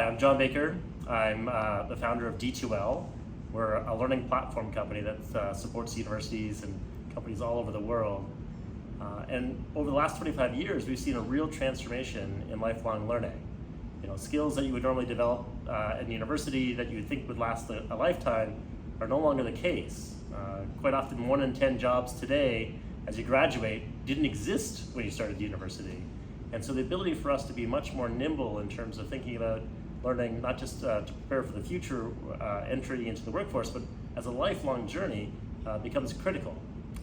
I'm John Baker. I'm the founder of D2L. We're a learning platform company that supports universities and companies all over the world. And over the last 25 years, we've seen a real transformation in lifelong learning. Skills that you would normally develop in university that you would think would last a lifetime are no longer the case. Quite often, 1 in 10 jobs today, as you graduate, didn't exist when you started university. And so the ability for us to be much more nimble in terms of thinking about learning, not just to prepare for the future entry into the workforce, but as a lifelong journey becomes critical.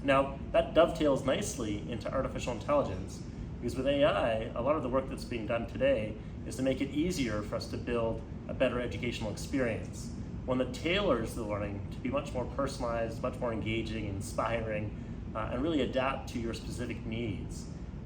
Now, that dovetails nicely into artificial intelligence, because with AI, a lot of the work that's being done today is to make it easier for us to build a better educational experience, one that tailors the learning to be much more personalized, much more engaging, inspiring, and really adapt to your specific needs.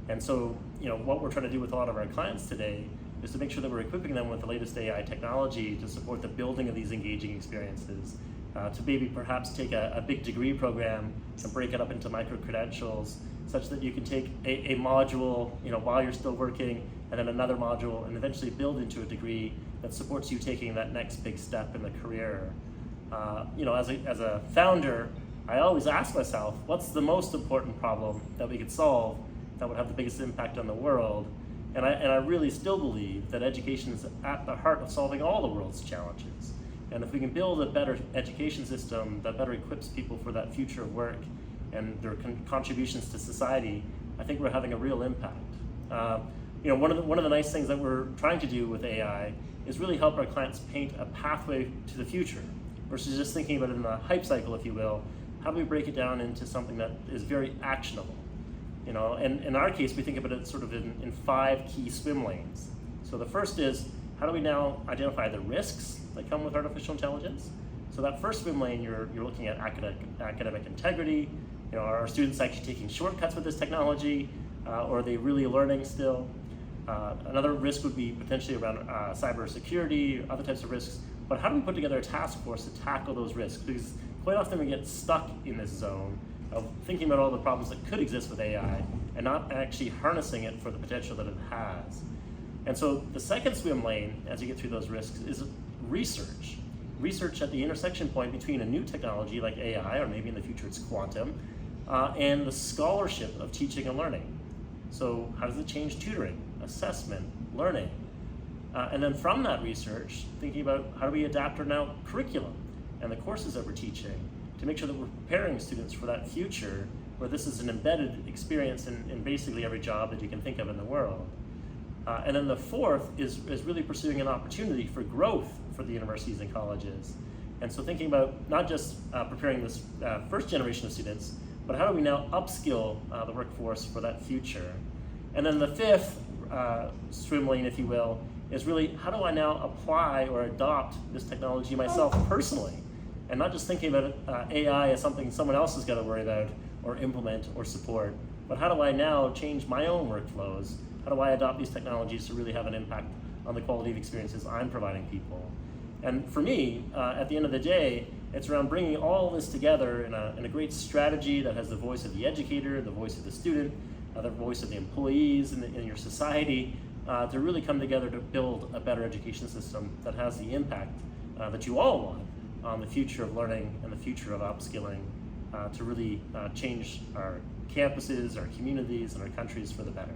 And so, what we're trying to do with a lot of our clients today is to make sure that we're equipping them with the latest AI technology to support the building of these engaging experiences, to maybe perhaps take a big degree program and break it up into micro-credentials such that you can take a module while you're still working, and then another module, and eventually build into a degree that supports you taking that next big step in the career. As a founder, I always ask myself, what's the most important problem that we could solve that would have the biggest impact on the world? And I really still believe that education is at the heart of solving all the world's challenges. And if we can build a better education system that better equips people for that future of work and their contributions to society, I think we're having a real impact. One of the nice things that we're trying to do with AI is really help our clients paint a pathway to the future versus just thinking about it in a hype cycle, if you will. How do we break it down into something that is very actionable? And in our case, we think about it sort of in 5 key swim lanes. So the first is, how do we now identify the risks that come with artificial intelligence? So that first swim lane, you're looking at academic integrity. Are our students actually taking shortcuts with this technology, or are they really learning still? Another risk would be potentially around cybersecurity, other types of risks. But how do we put together a task force to tackle those risks? Because quite often we get stuck in this zone of thinking about all the problems that could exist with AI and not actually harnessing it for the potential that it has. And so the second swim lane, as you get through those risks, is research. Research at the intersection point between a new technology like AI, or maybe in the future it's quantum, and the scholarship of teaching and learning. So how does it change tutoring, assessment, learning? And then from that research, thinking about how do we adapt our now curriculum and the courses that we're teaching to make sure that we're preparing students for that future where this is an embedded experience in basically every job that you can think of in the world. And then the fourth is really pursuing an opportunity for growth for the universities and colleges. And so thinking about not just preparing this first generation of students, but how do we now upskill the workforce for that future? And then the fifth swim lane, if you will, is really how do I now apply or adopt this technology myself personally? And not just thinking about AI as something someone else has got to worry about or implement or support, but how do I now change my own workflows? How do I adopt these technologies to really have an impact on the quality of experiences I'm providing people? And for me, at the end of the day, it's around bringing all this together in a great strategy that has the voice of the educator, the voice of the student, the voice of the employees in your society, to really come together to build a better education system that has the impact that you all want on the future of learning and the future of upskilling to really change our campuses, our communities, and our countries for the better.